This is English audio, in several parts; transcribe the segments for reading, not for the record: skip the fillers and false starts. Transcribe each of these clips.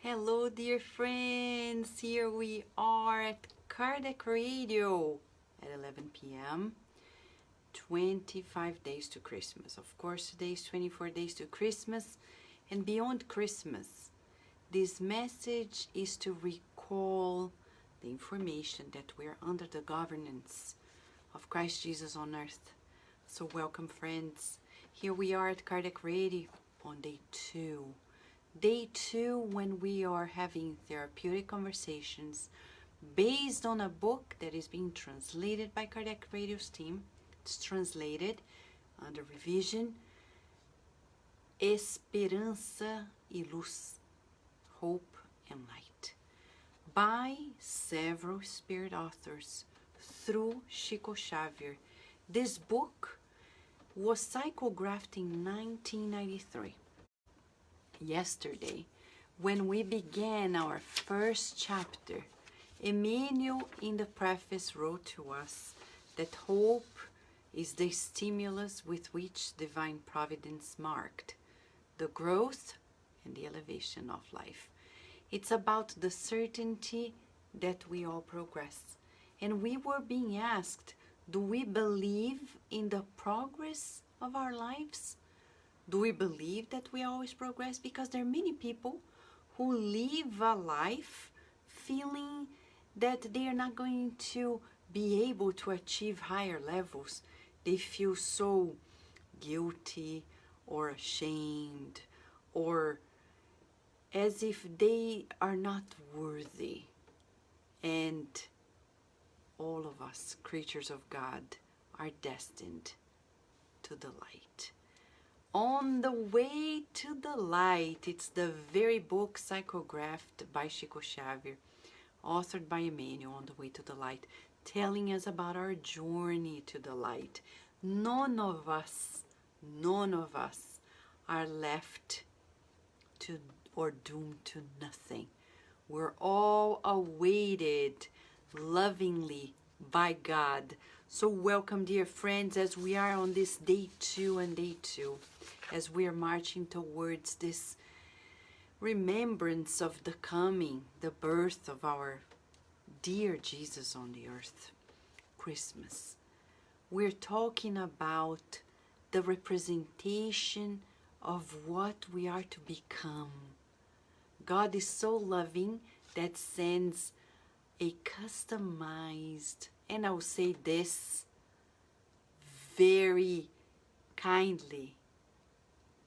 Hello, dear friends. Here we are at Kardec Radio at 11 p.m. 25 days to Christmas. Of course, today is 24 days to Christmas and beyond Christmas. This message is to recall the information that we are under the governance of Christ Jesus on earth. So welcome, friends. Here we are at Kardec Radio on day 2. Day 2, when we are having therapeutic conversations based on a book that is being translated by Kardec Radio's team. It's translated under revision, Esperança e Luz, Hope and Light, by several spirit authors through Chico Xavier. This book was psychographed in 1993. Yesterday, when we began our first chapter, Emmanuel in the preface wrote to us that hope is the stimulus with which divine providence marked the growth and the elevation of life. It's about the certainty that we all progress. And we were being asked, do we believe in the progress of our lives? Do we believe that we always progress? Because there are many people who live a life feeling that they are not going to be able to achieve higher levels. They feel so guilty or ashamed or as if they are not worthy. And all of us, creatures of God, are destined to the light. On the Way to the Light, it's the very book psychographed by Chico Xavier, authored by Emmanuel, On the Way to the Light, telling us about our journey to the light. None of us are left to or doomed to nothing. We're all awaited lovingly by God. So welcome, dear friends, as we are on this day 2 and day 2, as we are marching towards this remembrance of the coming, the birth of our dear Jesus on the earth, Christmas. We're talking about the representation of what we are to become. God is so loving that sends a customized, and I'll say this very kindly,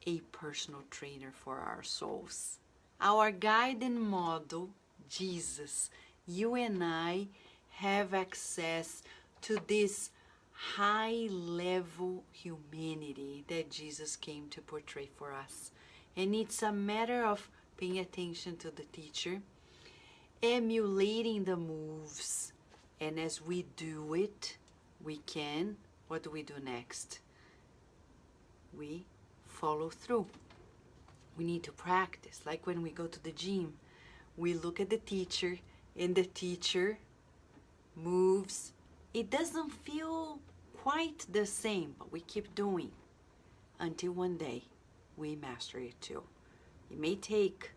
a personal trainer for our souls. Our guide and model, Jesus. You and I have access to this high-level humanity that Jesus came to portray for us. And it's a matter of paying attention to the teacher, emulating the moves, and as we do it, what do we do next? We follow through. We need to practice, like when we go to the gym. We look at the teacher, and the teacher moves. It doesn't feel quite the same, but we keep doing until one day we master it too. It may take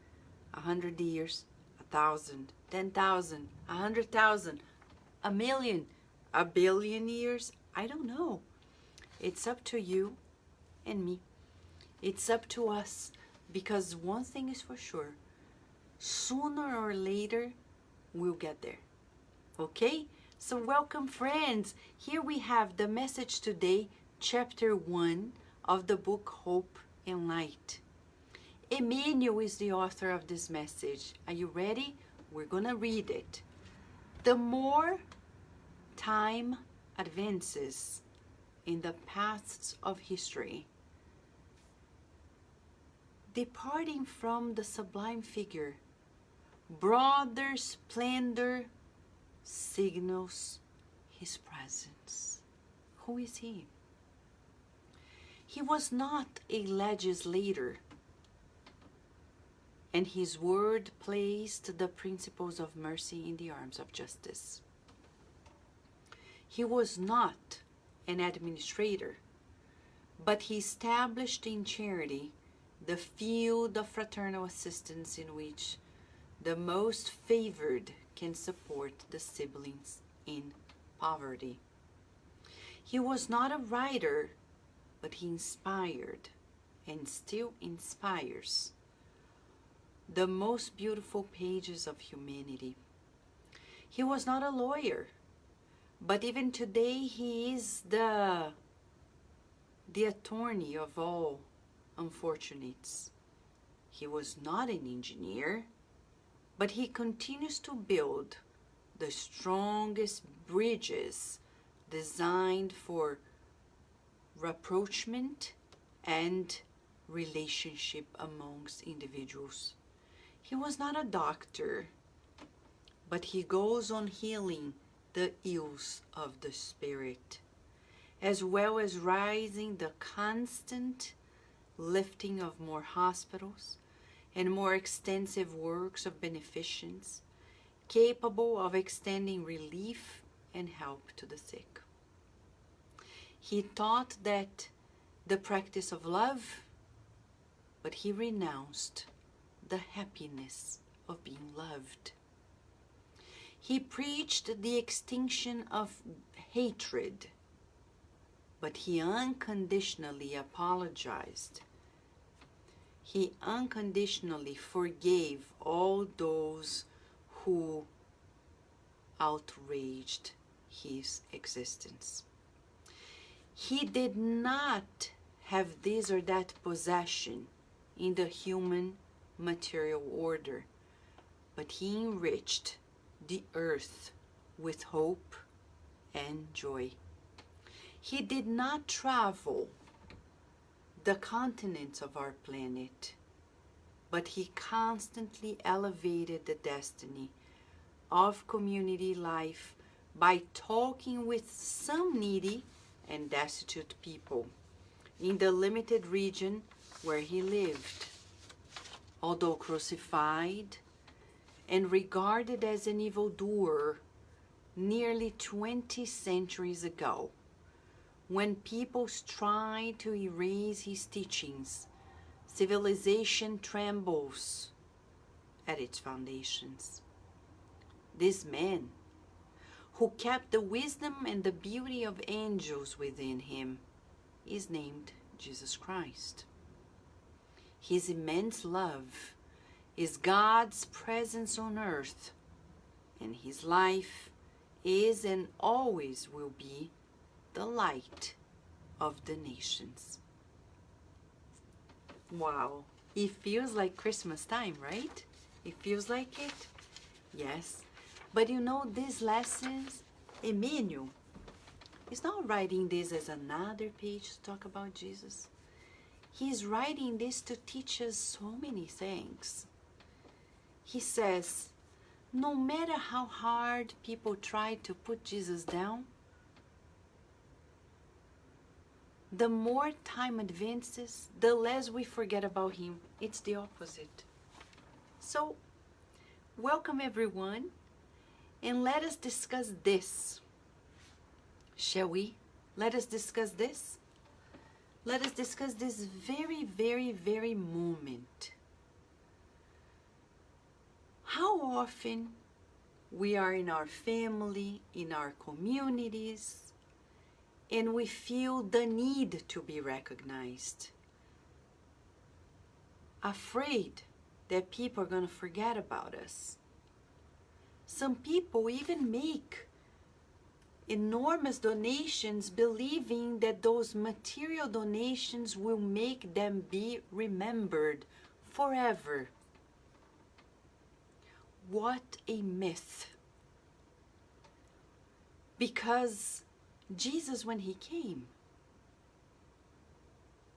100 years, 1,000, 10,000, 100,000, a million, a billion years. I don't know. It's up to you and me. It's up to us, because one thing is for sure, sooner or later we'll get there. Okay? So welcome, friends. Here we have the message today, chapter 1 of the book Hope and Light. Emmanuel is the author of this message. Are you ready? We're going to read it. The more time advances in the paths of history, departing from the sublime figure, broader splendor signals his presence. Who is he? He was not a legislator, and his word placed the principles of mercy in the arms of justice. He was not an administrator, but he established in charity the field of fraternal assistance in which the most favored can support the siblings in poverty. He was not a writer, but he inspired and still inspires the most beautiful pages of humanity. He was not a lawyer, but even today he is the attorney of all unfortunates. He was not an engineer, but he continues to build the strongest bridges designed for rapprochement and relationship amongst individuals. He was not a doctor, but he goes on healing the ills of the spirit, as well as rising the constant lifting of more hospitals and more extensive works of beneficence, capable of extending relief and help to the sick. He taught that the practice of love, but he renounced the happiness of being loved. He preached the extinction of hatred, but he unconditionally apologized. He unconditionally forgave all those who outraged his existence. He did not have this or that possession in the human material order, but he enriched the earth with hope and joy. He did not travel the continents of our planet, but he constantly elevated the destiny of community life by talking with some needy and destitute people in the limited region where he lived. Although crucified and regarded as an evildoer nearly 20 centuries ago, when peoples tried to erase his teachings, civilization trembles at its foundations. This man, who kept the wisdom and the beauty of angels within him, is named Jesus Christ. His immense love is God's presence on earth, and his life is and always will be the light of the nations. Wow, it feels like Christmas time, right? It feels like it? Yes. But you know, these lessons, Emmanuel is not writing this as another page to talk about Jesus. He's writing this to teach us so many things. He says, no matter how hard people try to put Jesus down, the more time advances, the less we forget about him. It's the opposite. So, welcome everyone, and let us discuss this. Shall we? Let us discuss this. Let us discuss this very, very, very moment. How often we are in our family, in our communities, and we feel the need to be recognized, afraid that people are going to forget about us. Some people even make enormous donations, believing that those material donations will make them be remembered forever. What a myth. Because Jesus, when he came,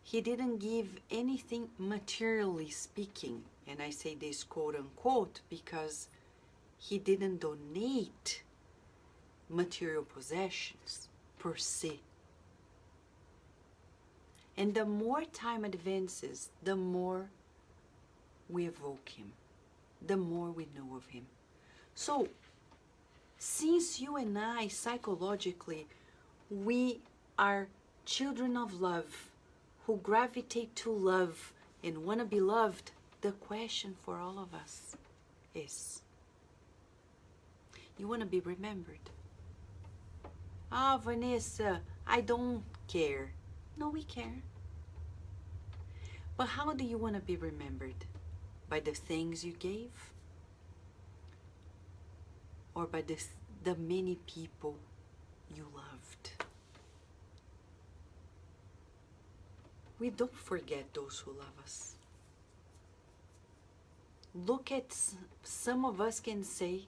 he didn't give anything materially speaking. And I say this quote unquote because he didn't donate material possessions per se. And the more time advances, the more we evoke him, the more we know of him. So, since you and I psychologically, we are children of love who gravitate to love and want to be loved, the question for all of us is. You want to be remembered. Ah, Vanessa, I don't care. No, we care. But how do you want to be remembered? By the things you gave? Or by the many people you loved? We don't forget those who love us. Look at, some of us can say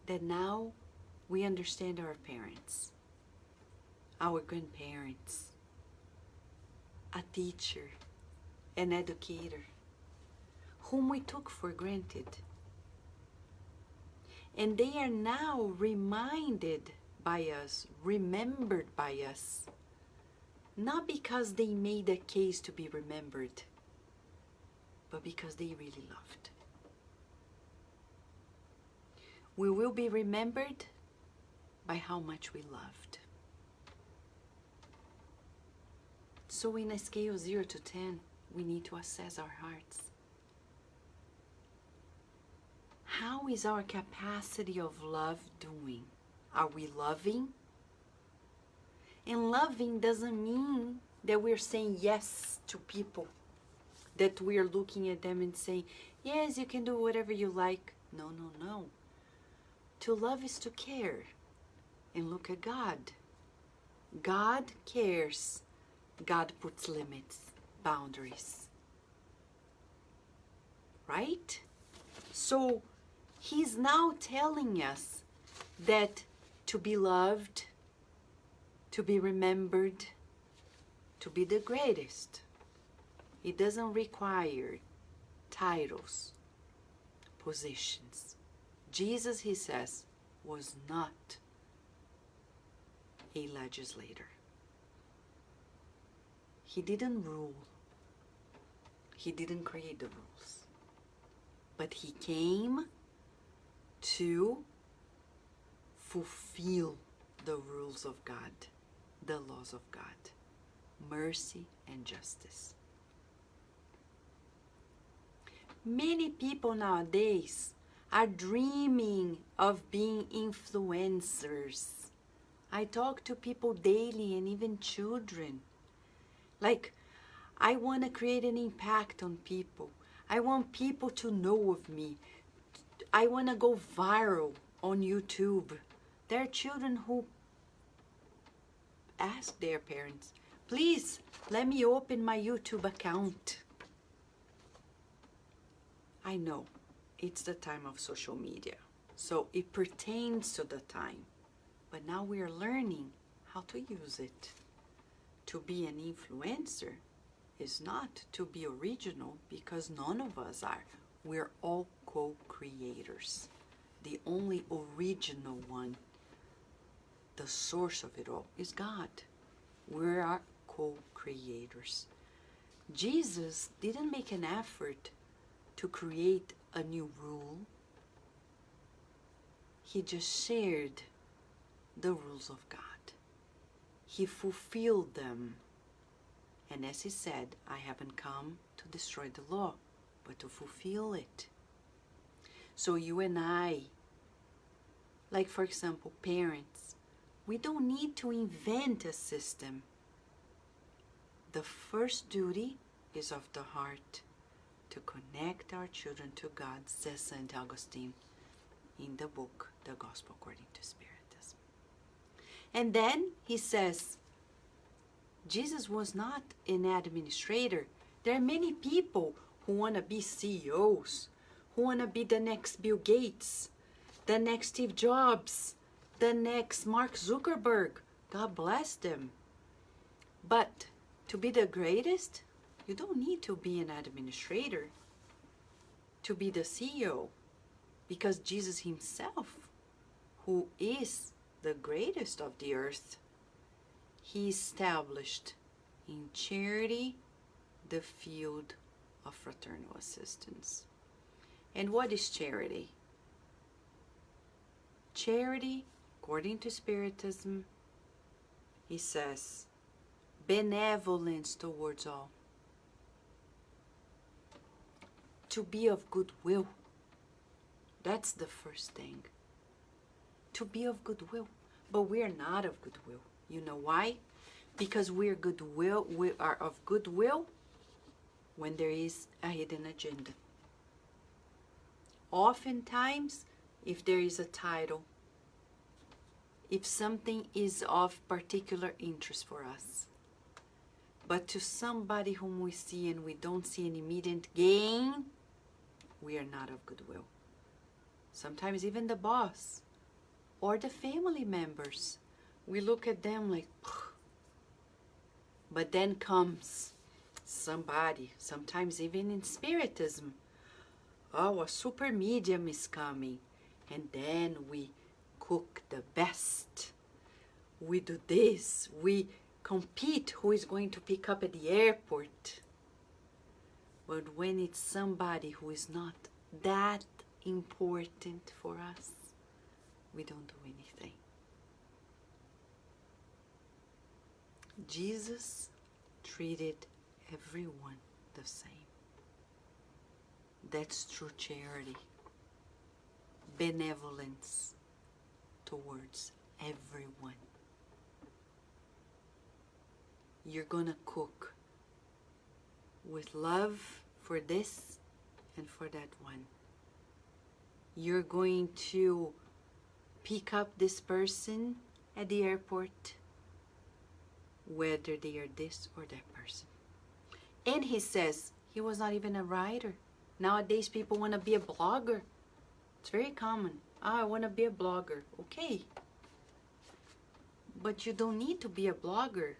that now we understand our parents, our grandparents, a teacher, an educator, whom we took for granted. And they are now reminded by us, remembered by us, not because they made a case to be remembered, but because they really loved. We will be remembered by how much we loved. So in a scale 0 to 10, we need to assess our hearts. How is our capacity of love doing? Are we loving? And loving doesn't mean that we're saying yes to people, that we're looking at them and saying, yes, you can do whatever you like. No, no, no. To love is to care. And look at God. God cares. God puts limits, boundaries. Right? So He's now telling us that to be loved, to be remembered, to be the greatest, it doesn't require titles, positions. Jesus, he says, was not a legislator. He didn't rule. He didn't create the rules. But he came to fulfill the rules of God, the laws of God, mercy and justice. Many people nowadays are dreaming of being influencers. I talk to people daily, and even children. Like, I want to create an impact on people. I want people to know of me. I want to go viral on YouTube. There are children who ask their parents, please let me open my YouTube account. I know it's the time of social media, so it pertains to the time. But now we are learning how to use it. To be an influencer is not to be original, because none of us are. We're all co-creators. The only original one, the source of it all, is God. We are co-creators. Jesus didn't make an effort to create a new rule. He just shared the rules of God. He fulfilled them. And as he said, I haven't come to destroy the law, but to fulfill it. So you and I, like for example, parents, we don't need to invent a system. The first duty is of the heart, to connect our children to God, says St. Augustine in the book, The Gospel According to Spiritism. And then he says, Jesus was not an administrator. There are many people who want to be CEOs, who want to be the next Bill Gates, the next Steve Jobs, the next Mark Zuckerberg. God bless them. But to be the greatest, you don't need to be an administrator to be the CEO, because Jesus himself, who is the greatest of the earth, he established in charity the field of fraternal assistance. And what is charity? Charity, according to Spiritism, he says, benevolence towards all. To be of goodwill. That's the first thing. To be of goodwill. But we are not of goodwill. You know why? Because we are of goodwill when there is a hidden agenda. Oftentimes, if there is a title, if something is of particular interest for us, but to somebody whom we see and we don't see an immediate gain, we are not of goodwill. Sometimes even the boss or the family members, we look at them like, phew. But then comes somebody, sometimes even in Spiritism, oh, a super medium is coming, and then we cook the best. We do this, we compete who is going to pick up at the airport. But when it's somebody who is not that important for us, we don't do anything. Jesus treated everyone the same. That's true charity, benevolence towards everyone. You're gonna cook with love for this and for that one. You're going to pick up this person at the airport, whether they are this or that person. And he says he was not even a writer. Nowadays people want to be a blogger. It's very common. I want to be a blogger. Okay. But you don't need to be a blogger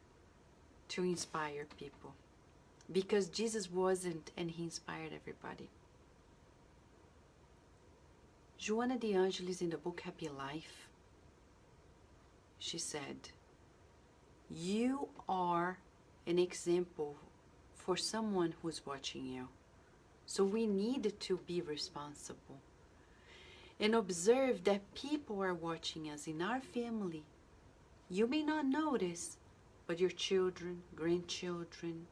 to inspire people. Because Jesus wasn't, and he inspired everybody. Joana de Angelis, in the book Happy Life, she said, you are an example for someone who's watching you. So we need to be responsible and observe that people are watching us in our family. You may not notice, but your children, grandchildren,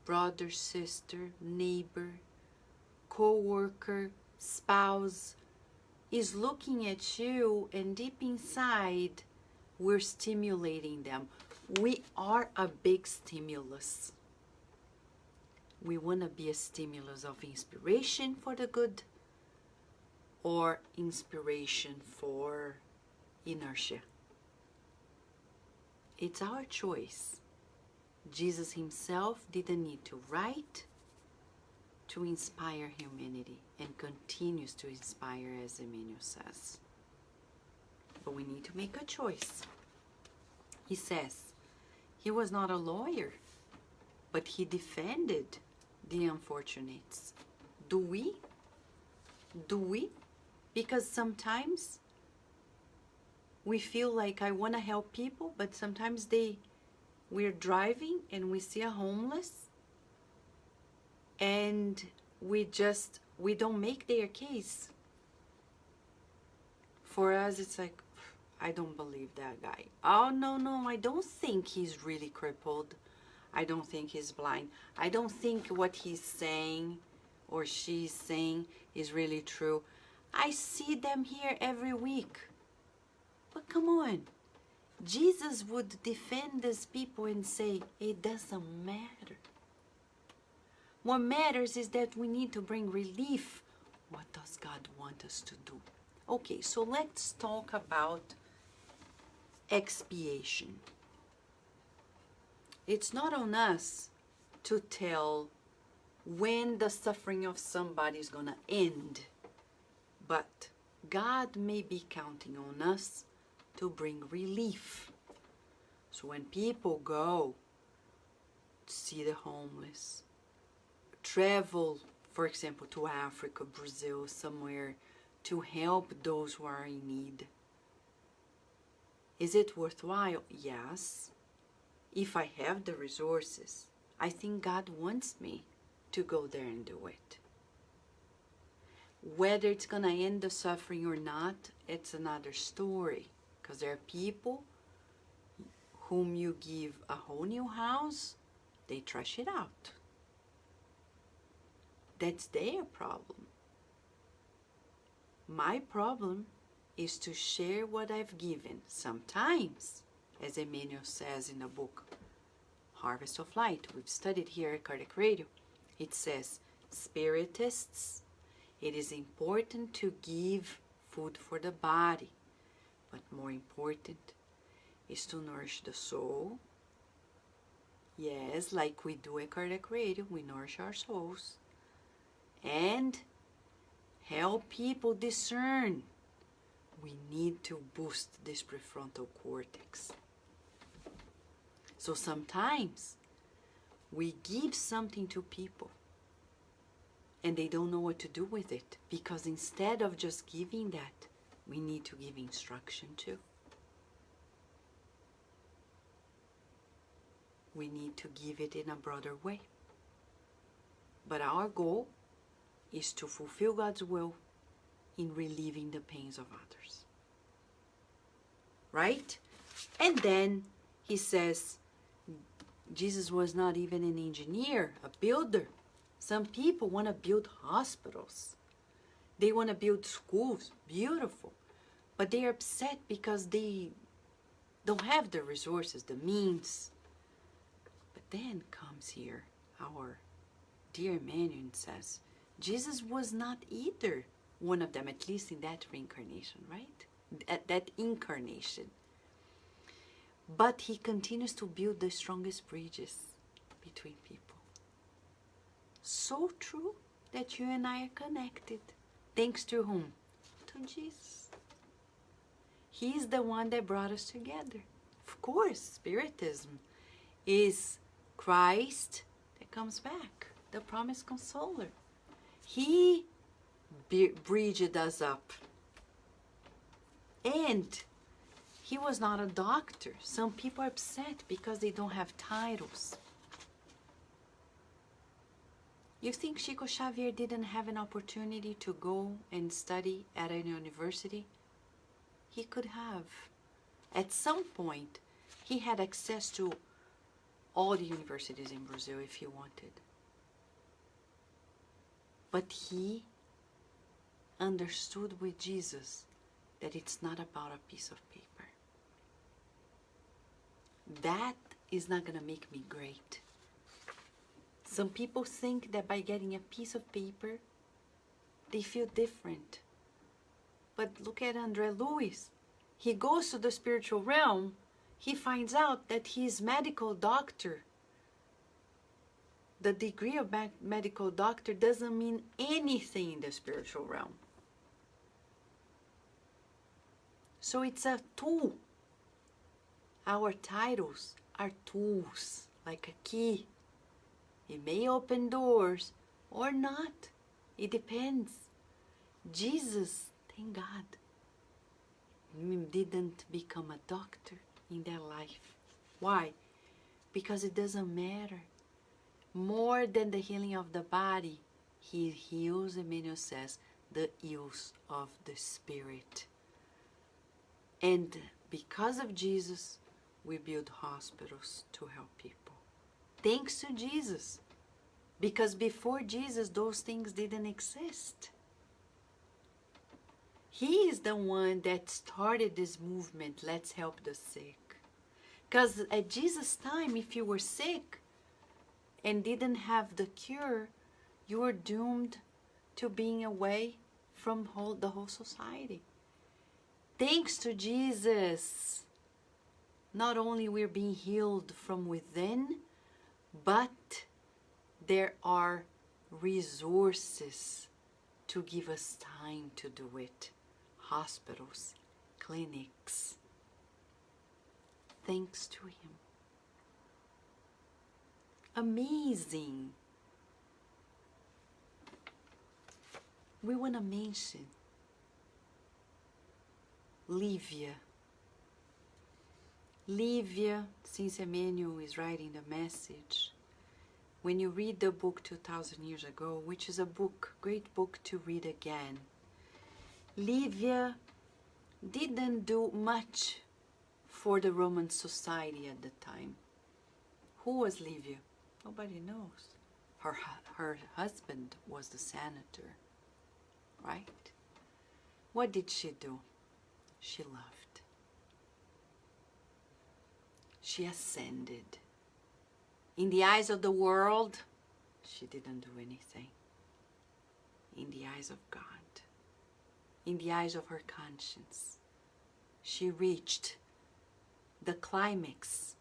brother, sister, neighbor, co-worker, spouse is looking at you, and deep inside we're stimulating them. We are a big stimulus. We want to be a stimulus of inspiration for the good or inspiration for inertia. It's our choice. Jesus himself didn't need to write to inspire humanity, and continues to inspire, as Emmanuel says. But we need to make a choice. He says he was not a lawyer, but he defended the unfortunates. Do we? Do we? Because sometimes we feel like I want to help people, but sometimes we're driving and we see a homeless and we don't make their case. For us, it's like, I don't believe that guy. Oh, no, I don't think he's really crippled. I don't think he's blind. I don't think what he's saying or she's saying is really true. I see them here every week. But come on. Jesus would defend these people and say, it doesn't matter. What matters is that we need to bring relief. What does God want us to do? Okay, so let's talk about expiation. It's not on us to tell when the suffering of somebody is going to end, but God may be counting on us to bring relief. So when people go to see the homeless, travel, for example, to Africa, Brazil, somewhere, to help those who are in need, is it worthwhile? Yes. If I have the resources, I think God wants me to go there and do it. Whether it's going to end the suffering or not, it's another story. Because there are people whom you give a whole new house, they trash it out. That's their problem. My problem is to share what I've given. Sometimes, as Emmanuel says in the book Harvest of Light, we've studied here at Kardec Radio, it says, Spiritists, it is important to give food for the body, but more important is to nourish the soul. Yes, like we do at Kardec Radio, we nourish our souls. And help people discern. We need to boost this prefrontal cortex. So sometimes we give something to people and they don't know what to do with it, because instead of just giving that, we need to give instruction too. We need to give it in a broader way. But our goal is to fulfill God's will in relieving the pains of others. Right? And then he says, Jesus was not even an engineer, a builder. Some people want to build hospitals. They want to build schools, beautiful. But they're upset because they don't have the resources, the means. But then comes here our dear Emmanuel and says, Jesus was not either one of them, at least in that reincarnation, right? That incarnation. But he continues to build the strongest bridges between people. So true that you and I are connected. Thanks to whom? To Jesus. He's the one that brought us together. Of course, Spiritism is Christ that comes back, the promised consoler. He bridged us up. And he was not a doctor. Some people are upset because they don't have titles. You think Chico Xavier didn't have an opportunity to go and study at a university? He could have. At some point, he had access to all the universities in Brazil if he wanted. But he understood with Jesus that it's not about a piece of paper. That is not going to make me great. Some people think that by getting a piece of paper, they feel different. But look at André Luiz. He goes to the spiritual realm. He finds out that he's medical doctor. The degree of medical doctor doesn't mean anything in the spiritual realm. So it's a tool. Our titles are tools, like a key. It may open doors or not. It depends. Jesus, thank God, didn't become a doctor in their life. Why? Because it doesn't matter. More than the healing of the body, he heals, Emmanuel says, the ills of the spirit. And because of Jesus, we build hospitals to help people. Thanks to Jesus. Because before Jesus, those things didn't exist. He is the one that started this movement, let's help the sick. Because at Jesus' time, if you were sick and didn't have the cure, you were doomed to being away from the whole society. Thanks to Jesus, not only we're being healed from within, but there are resources to give us time to do it. Hospitals, clinics. Thanks to him. Amazing. We want to mention Livia. Livia, since Emmanuel is writing the message, when you read the book 2,000 years ago, which is a book, great book to read again, Livia didn't do much for the Roman society at the time. Who was Livia? Nobody knows. Her husband was the senator, right? What did she do? She loved. She ascended. In the eyes of the world, she didn't do anything. In the eyes of God, in the eyes of her conscience, she reached the climax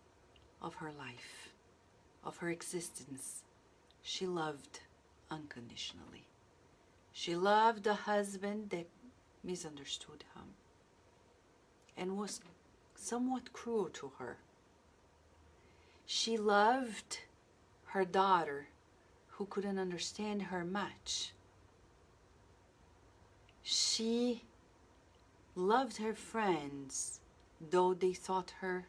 of her life, of her existence. She loved unconditionally. She loved a husband that misunderstood him and was somewhat cruel to her. She loved her daughter who couldn't understand her much. She loved her friends, though they thought her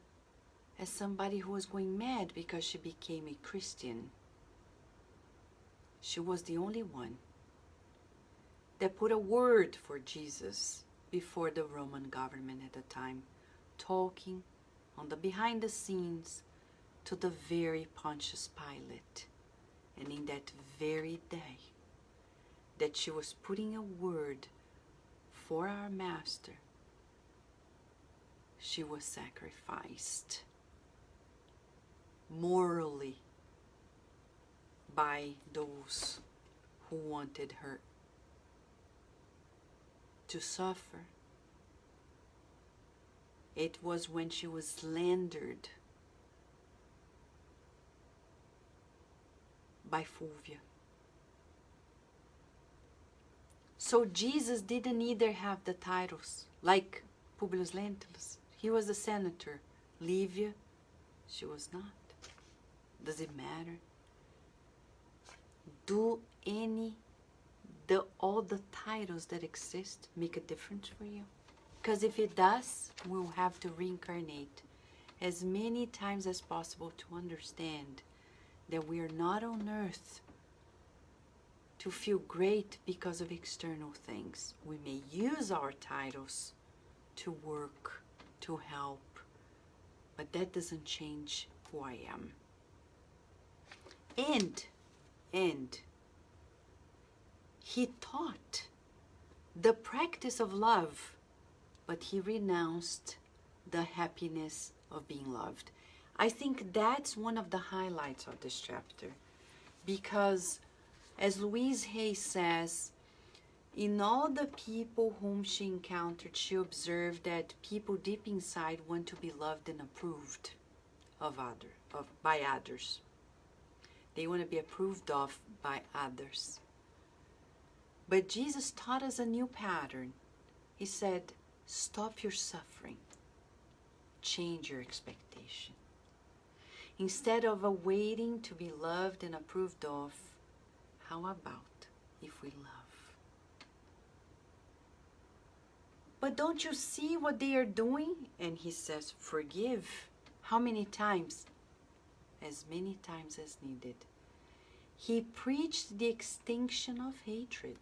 as somebody who was going mad because she became a Christian. She was the only one that put a word for Jesus before the Roman government at the time, talking on the behind the scenes to the very Pontius Pilate. And in that very day that she was putting a word for our Master, she was sacrificed morally by those who wanted her to suffer. It was when she was slandered by Fulvia. So Jesus didn't either have the titles like Publius Lentulus. He was a senator. Livia, she was not. Does it matter? Do all the titles that exist make a difference for you? Because if it does, we'll have to reincarnate as many times as possible to understand that we are not on earth to feel great because of external things. We may use our titles to work, to help, but that doesn't change who I am. And he taught the practice of love, but he renounced the happiness of being loved. I think that's one of the highlights of this chapter, because as Louise Hay says, in all the people whom she encountered, she observed that people deep inside want to be loved and approved by others. They want to be approved of by others. But Jesus taught us a new pattern. He said, stop your suffering. Change your expectation. Instead of awaiting to be loved and approved of, how about if we love? But don't you see what they are doing? And he says, forgive. How many times? As many times as needed. He preached the extinction of hatred.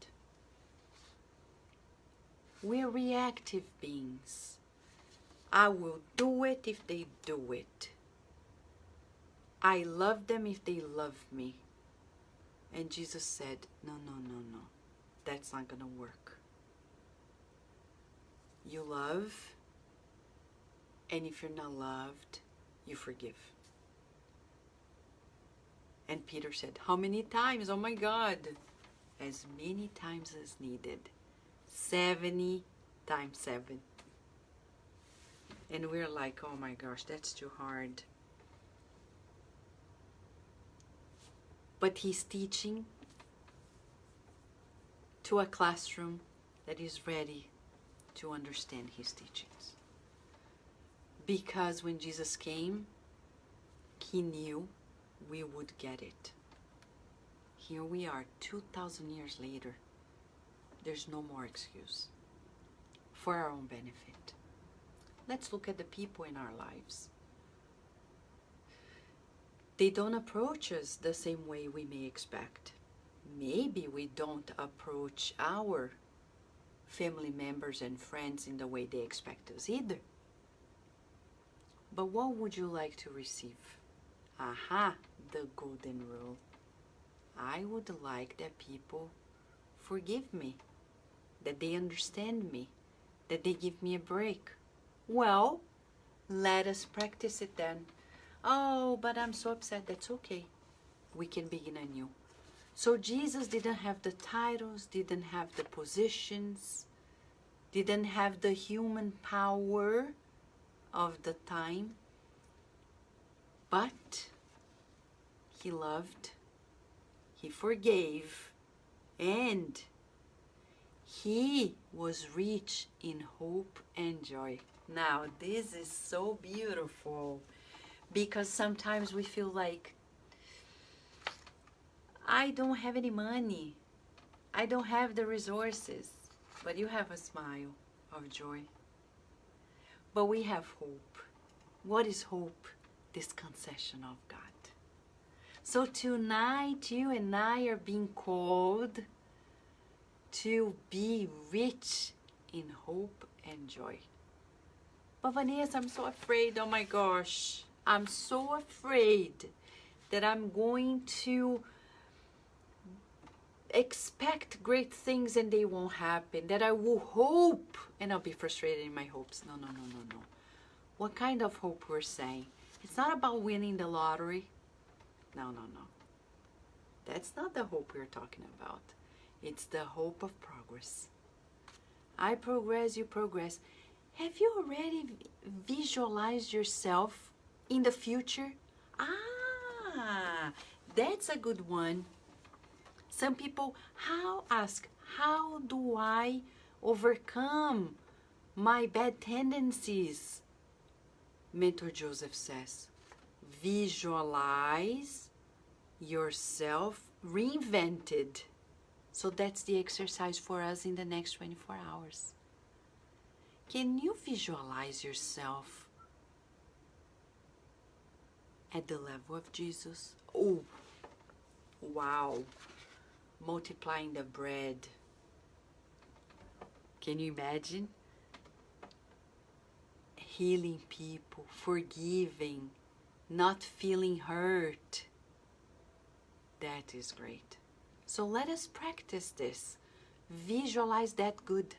We're reactive beings. I will do it if they do it. I love them if they love me. And Jesus said, no. That's not going to work. You love, and if you're not loved, you forgive. And Peter said, how many times? Oh my God. As many times as needed. 70 times 7. And we're like, oh my gosh, that's too hard. But he's teaching to a classroom that is ready to understand his teachings. Because when Jesus came, he knew we would get it. Here we are, 2,000 years later. There's no more excuse for our own benefit. Let's look at the people in our lives. They don't approach us the same way we may expect. Maybe we don't approach our family members and friends in the way they expect us either. But what would you like to receive? Aha, the golden rule. I would like that people forgive me, that they understand me, that they give me a break. Well, let us practice it then. Oh, but I'm so upset. That's okay. We can begin anew. So Jesus didn't have the titles, didn't have the positions, didn't have the human power of the time, but he loved, he forgave, and he was rich in hope and joy. Now, this is so beautiful, because sometimes we feel like, I don't have any money, I don't have the resources, but you have a smile of joy. But we have hope. What is hope? This concession of God. So tonight, you and I are being called to be rich in hope and joy. But Vanessa, I'm so afraid, oh my gosh. I'm so afraid that I'm going to expect great things and they won't happen. That I will hope and I'll be frustrated in my hopes. No. What kind of hope we're saying? It's not about winning the lottery. No. That's not the hope we're talking about. It's the hope of progress. I progress, you progress. Have you already visualized yourself in the future? Ah, that's a good one. Some people ask, how do I overcome my bad tendencies? Mentor Joseph says, visualize yourself reinvented. So that's the exercise for us in the next 24 hours. Can you visualize yourself at the level of Jesus? Oh, wow. Multiplying the bread. Can you imagine? Healing people, forgiving, not feeling hurt. That is great. So let us practice this. Visualize that good.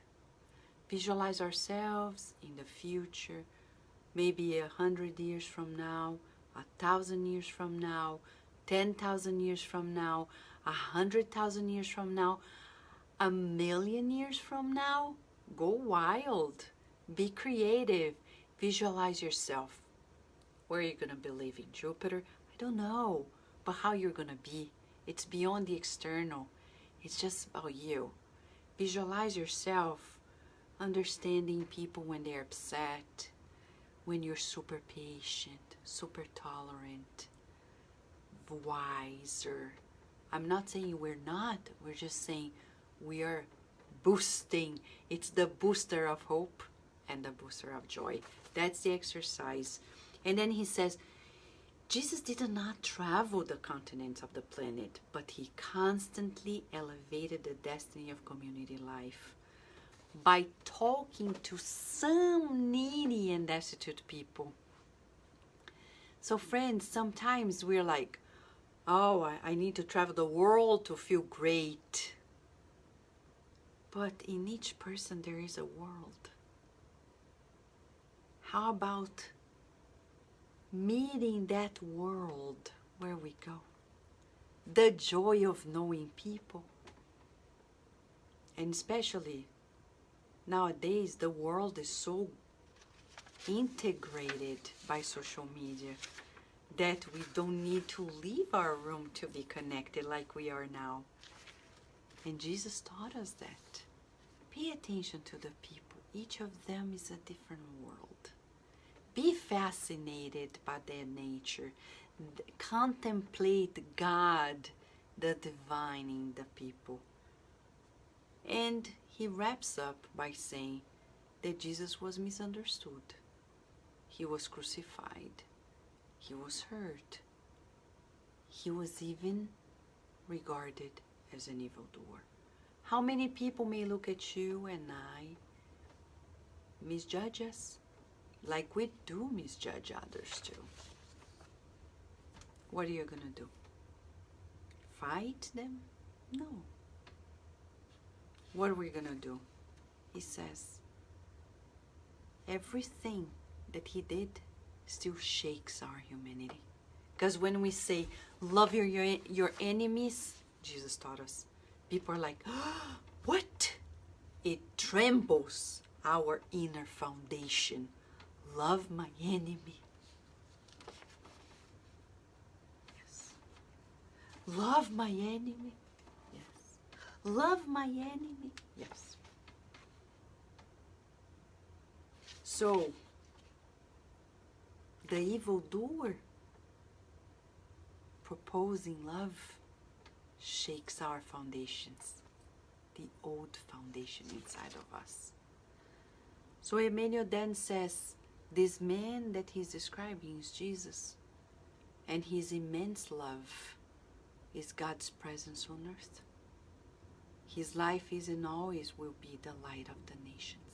Visualize ourselves in the future, maybe 100 years from now, 1,000 years from now, 10,000 years from now, 100,000 years from now, 1,000,000 years from now. Go wild. Be creative. Visualize yourself. Where are you going to be living? Jupiter? I don't know. But how you're going to be. It's beyond the external. It's just about you. Visualize yourself understanding people when they're upset, when you're super patient, super tolerant, wiser. I'm not saying we're not. We're just saying we are boosting. It's the booster of hope and the booster of joy. That's the exercise. And then he says, Jesus did not travel the continents of the planet, but he constantly elevated the destiny of community life by talking to some needy and destitute people. So friends, sometimes we're like, oh, I need to travel the world to feel great. But in each person there is a world. How about meeting that world where we go? The joy of knowing people. And especially nowadays, the world is so integrated by social media that we don't need to leave our room to be connected like we are now. And Jesus taught us that. Pay attention to the people. Each of them is a different world. Be fascinated by their nature. Contemplate God, the divine in the people. And he wraps up by saying that Jesus was misunderstood. He was crucified. He was hurt. He was even regarded as an evildoer. How many people may look at you and I, misjudge us, like we do misjudge others too? What are you going to do? Fight them? No. What are we going to do? he says, everything that he did still shakes our humanity. Because when we say, love your enemies, Jesus taught us, people are like, oh, what? It trembles our inner foundation. Love my enemy. Yes. Love my enemy. Yes. Love my enemy. Yes. So, the evildoer proposing love shakes our foundations, the old foundation inside of us. So Emmanuel then says, this man that he's describing is Jesus, and his immense love is God's presence on earth. His life is and always will be the light of the nations.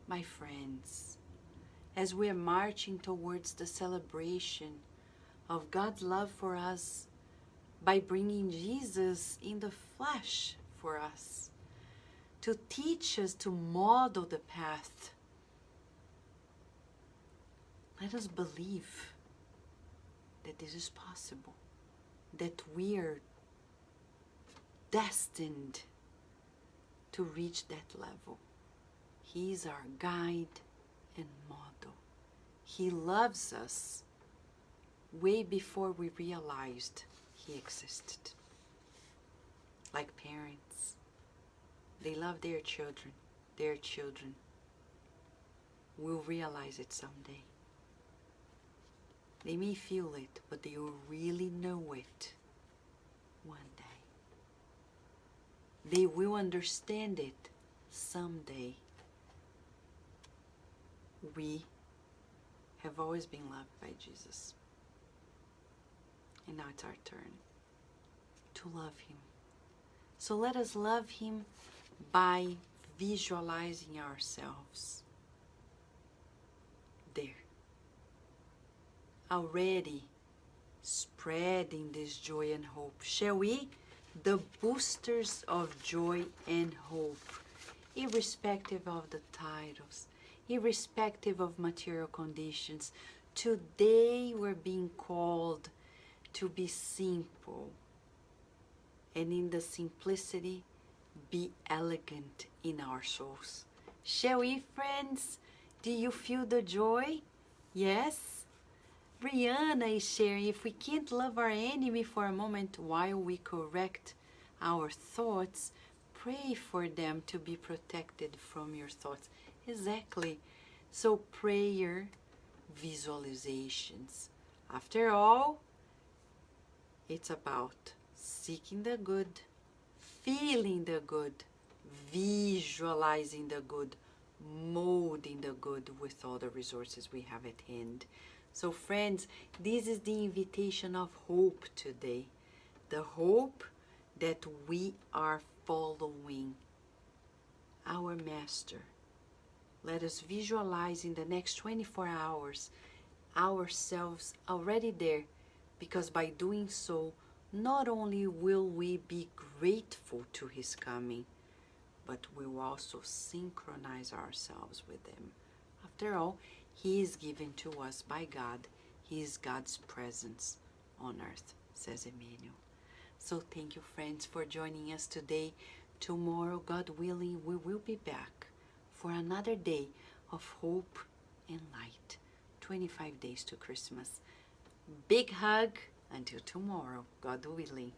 My friends, as we are marching towards the celebration of God's love for us by bringing Jesus in the flesh for us, to teach us to model the path, let us believe that this is possible, that we are destined to reach that level. He is our guide and model. He loves us way before we realized he existed. Like parents, they love their children. Their children will realize it someday. They may feel it, but they will really know it one day. They will understand it someday. We have always been loved by Jesus. And now it's our turn to love him. So let us love him by visualizing ourselves there, already spreading this joy and hope. Shall we? The boosters of joy and hope, irrespective of the titles, irrespective of material conditions. Today we're being called to be simple, and in the simplicity be elegant in our souls. Shall we, friends? Do you feel the joy? Yes? Brianna is sharing, if we can't love our enemy for a moment while we correct our thoughts, pray for them to be protected from your thoughts. Exactly. So prayer, visualizations. After all, it's about seeking the good, feeling the good, visualizing the good, molding the good with all the resources we have at hand. So friends, this is the invitation of hope today. The hope that we are following our Master. Let us visualize in the next 24 hours ourselves already there, because by doing so, not only will we be grateful to his coming, but we will also synchronize ourselves with him. After all, he is given to us by God. He is God's presence on earth, says Emmanuel. So thank you, friends, for joining us today. Tomorrow, God willing, we will be back for another day of hope and light. 25 days to Christmas. Big hug. Until tomorrow, God willing.